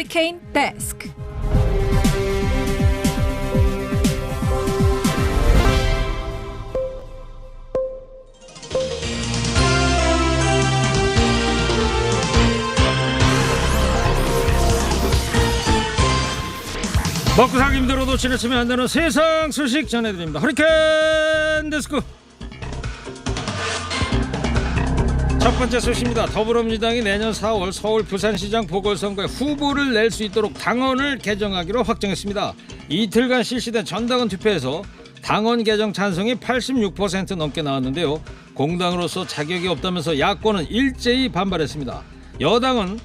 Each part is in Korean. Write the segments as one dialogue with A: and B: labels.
A: 허리케인 데스크.
B: 먹고 살기 힘들어도 지나치면 안 되는 세상 소식 전해드립니다. 허리케인 데스크. 첫 번째 소식입니다. 더불어민주당이 내년 4월 서울 부산시장 보궐선거에 후보를 낼 수 있도록 당원을 개정하기로 확정했습니다. 이틀간 실시된 전당원 투표에서 당원 개정 찬성이 86% 넘게 나왔는데요. 공당으로서 자격이 없다면서 야권은 일제히 반발했습니다. 여당은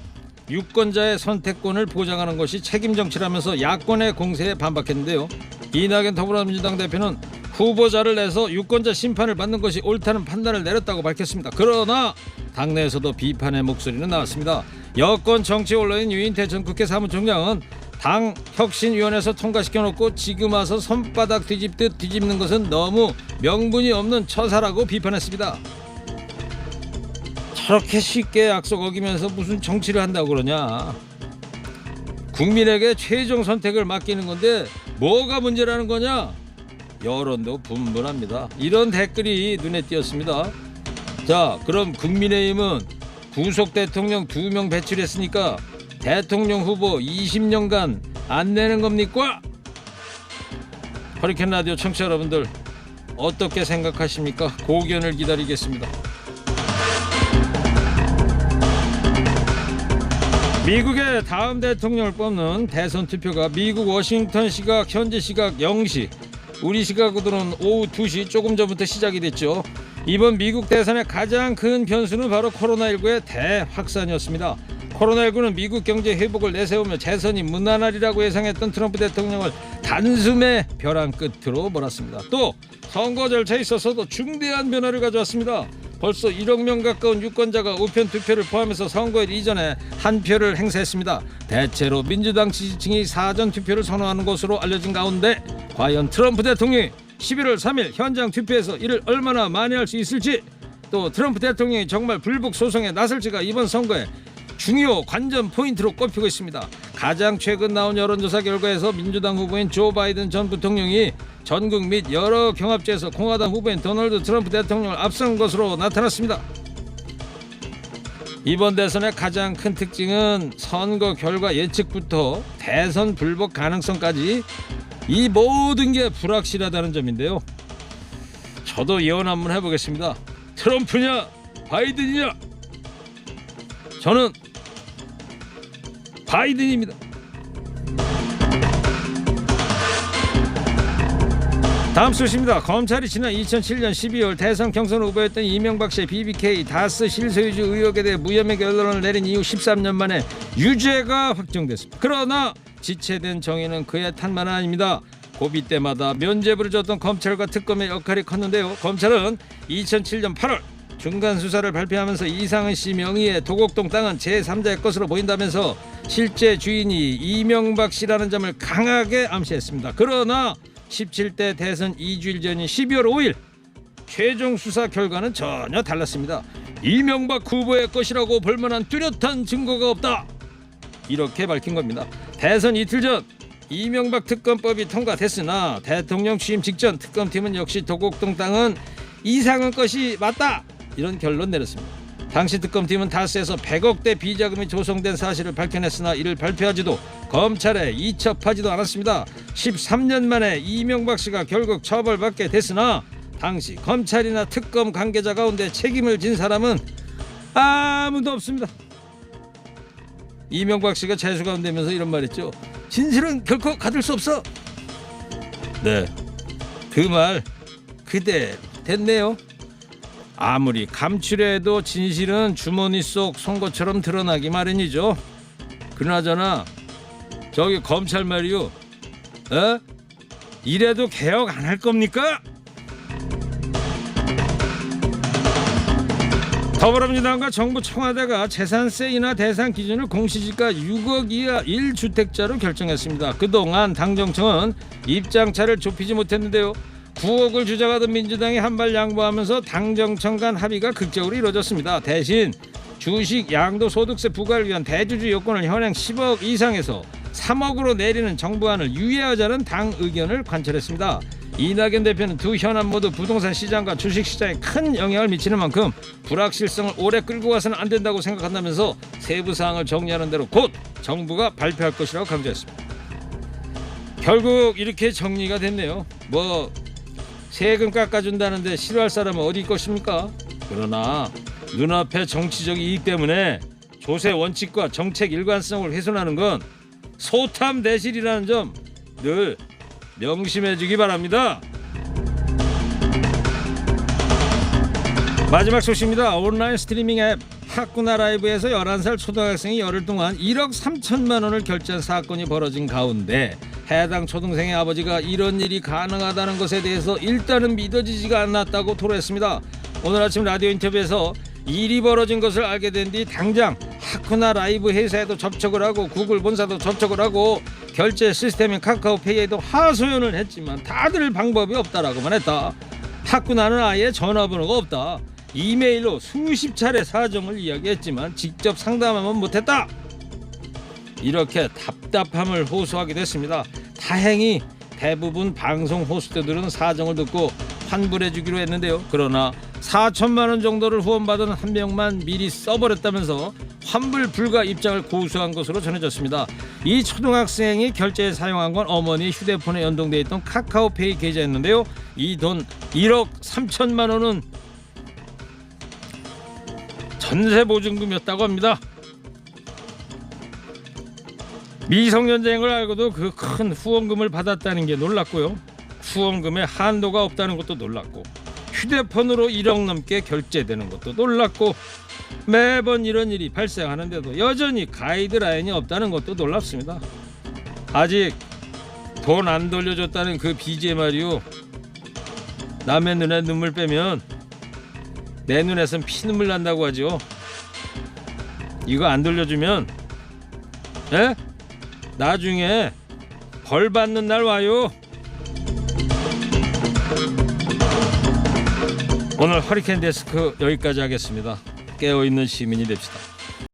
B: 유권자의 선택권을 보장하는 것이 책임 정치라면서 야권의 공세에 반박했는데요. 이낙연 더불어민주당 대표는 후보자를 내서 유권자 심판을 받는 것이 옳다는 판단을 내렸다고 밝혔습니다. 그러나 당내에서도 비판의 목소리는 나왔습니다. 여권 정치 언론인 유인태 전 국회 사무총장은 당 혁신위원회에서 통과시켜놓고 지금 와서 손바닥 뒤집듯 뒤집는 것은 너무 명분이 없는 처사라고 비판했습니다. 저렇게 쉽게 약속 어기면서 무슨 정치를 한다고 그러냐. 국민에게 최종 선택을 맡기는 건데 뭐가 문제라는 거냐. 여론도 분분합니다. 이런 댓글이 눈에 띄었습니다. 자, 그럼 국민의힘은 구속 대통령 2명 배출했으니까 대통령 후보 20년간 안 내는 겁니까? 허리케인 라디오 청취자 여러분들 어떻게 생각하십니까? 고견을 기다리겠습니다. 미국의 다음 대통령을 뽑는 대선 투표가 미국 워싱턴 시각 현지 시각 0시, 우리 시각으로는 오후 2시 조금 전부터 시작이 됐죠. 이번 미국 대선의 가장 큰 변수는 바로 코로나19의 대확산이었습니다. 코로나19는 미국 경제 회복을 내세우며 재선이 무난하리라고 예상했던 트럼프 대통령을 단숨에 벼랑 끝으로 몰았습니다. 또 선거 절차에 있어서도 중대한 변화를 가져왔습니다. 벌써 1억 명 가까운 유권자가 우편 투표를 포함해서 선거일 이전에 한 표를 행사했습니다. 대체로 민주당 지지층이 사전 투표를 선호하는 것으로 알려진 가운데 과연 트럼프 대통령이 11월 3일 현장 투표에서 이를 얼마나 만회할 수 있을지, 또 트럼프 대통령이 정말 불복 소송에 나설지가 이번 선거에 중요 관전 포인트로 꼽히고 있습니다. 가장 최근 나온 여론조사 결과에서 민주당 후보인 조 바이든 전 부통령이 전국 및 여러 경합지에서 공화당 후보인 도널드 트럼프 대통령을 앞선 것으로 나타났습니다. 이번 대선의 가장 큰 특징은 선거 결과 예측부터 대선 불복 가능성까지 이 모든 게 불확실하다는 점인데요. 저도 예언 한번 해보겠습니다. 트럼프냐 바이든이냐? 저는 바이든입니다. 다음 소식입니다. 검찰이 지난 2007년 12월 대선 경선 후보였던 이명박 씨의 BBK 다스 실소유주 의혹에 대해 무혐의 결론을 내린 이후 13년 만에 유죄가 확정됐습니다. 그러나 지체된 정의는 그의 탓만 아닙니다. 고비 때마다 면죄부를 줬던 검찰과 특검의 역할이 컸는데요. 검찰은 2007년 8월 중간 수사를 발표하면서 이상은 씨 명의의 도곡동 땅은 제3자의 것으로 보인다면서 실제 주인이 이명박 씨라는 점을 강하게 암시했습니다. 그러나 17대 대선 2주일 전인 12월 5일 최종 수사 결과는 전혀 달랐습니다. 이명박 후보의 것이라고 볼만한 뚜렷한 증거가 없다, 이렇게 밝힌 겁니다. 대선 이틀 전 이명박 특검법이 통과됐으나 대통령 취임 직전 특검팀은 역시 도곡동 땅은 이상은 것이 맞다, 이런 결론 내렸습니다. 당시 특검팀은 다스에서 100억대 비자금이 조성된 사실을 밝혀냈으나 이를 발표하지도 검찰에 이첩하지도 않았습니다. 13년 만에 이명박 씨가 결국 처벌받게 됐으나 당시 검찰이나 특검 관계자 가운데 책임을 진 사람은 아무도 없습니다. 이명박 씨가 재수감되면서 이런 말했죠. 진실은 결코 가둘 수 없어. 네, 그 말 그대로 됐네요. 아무리 감추려해도 진실은 주머니 속 송곳처럼 드러나기 마련이죠. 그나저나 저기 검찰 말이요, 이래도 개혁 안 할 겁니까? 더불어민주당과 정부 청와대가 재산세 인하 대상 기준을 공시지가 6억 이하 1주택자로 결정했습니다. 그동안 당정청은 입장차를 좁히지 못했는데요. 9억을 주장하던 민주당이 한발 양보하면서 당정청 간 합의가 극적으로 이루어졌습니다. 대신 주식 양도소득세 부과를 위한 대주주 요건을 현행 10억 이상에서 3억으로 내리는 정부안을 유예하자는 당 의견을 관철했습니다. 이낙연 대표는 두 현안 모두 부동산 시장과 주식 시장에 큰 영향을 미치는 만큼 불확실성을 오래 끌고 가서는 안 된다고 생각한다면서 세부 사항을 정리하는 대로 곧 정부가 발표할 것이라고 강조했습니다. 결국 이렇게 정리가 됐네요. 뭐 세금 깎아준다는데 싫어할 사람은 어디 있겠습니까? 그러나 눈앞의 정치적 이익 때문에 조세 원칙과 정책 일관성을 훼손하는 건 소탐대실이라는 점 늘 명심해 주기 바랍니다. 마지막 소식입니다. 온라인 스트리밍 앱 하쿠나 라이브에서 11살 초등학생이 열흘 동안 1억 3천만 원을 결제한 사건이 벌어진 가운데 해당 초등생의 아버지가 이런 일이 가능하다는 것에 대해서 일단은 믿어지지가 않았다고 토로했습니다. 오늘 아침 라디오 인터뷰에서 일이 벌어진 것을 알게 된 뒤 당장 하쿠나 라이브 회사에도 접촉을 하고 구글 본사도 접촉을 하고 결제 시스템인 카카오페이에도 하소연을 했지만 다들 방법이 없다라고만 했다. 하쿠나는 아예 전화번호가 없다. 이메일로 수십 차례 사정을 이야기했지만 직접 상담하면 못했다. 이렇게 답답함을 호소하게 됐습니다. 다행히 대부분 방송 호스트들은 사정을 듣고 환불해 주기로 했는데요. 그러나 4천만 원 정도를 후원받은 한 명만 미리 써버렸다면서 환불 불가 입장을 고수한 것으로 전해졌습니다. 이 초등학생이 결제에 사용한 건 어머니 휴대폰에 연동되어 있던 카카오페이 계좌였는데요. 이 돈 1억 3천만 원은 전세보증금이었다고 합니다. 미성년자인 걸 알고도 그 큰 후원금을 받았다는 게 놀랍고요. 후원금에 한도가 없다는 것도 놀랍고 휴대폰으로 1억 넘게 결제되는 것도 놀랍고 매번 이런 일이 발생하는데도 여전히 가이드라인이 없다는 것도 놀랍습니다. 아직 돈 안 돌려줬다는 그 BGM 말이요. 남의 눈에 눈물 빼면 내 눈에선 피눈물 난다고 하죠. 이거 안 돌려주면 나중에 벌 받는 날 와요. 오늘 허리케인 데스크 여기까지 하겠습니다. 깨어있는 시민이 됩시다.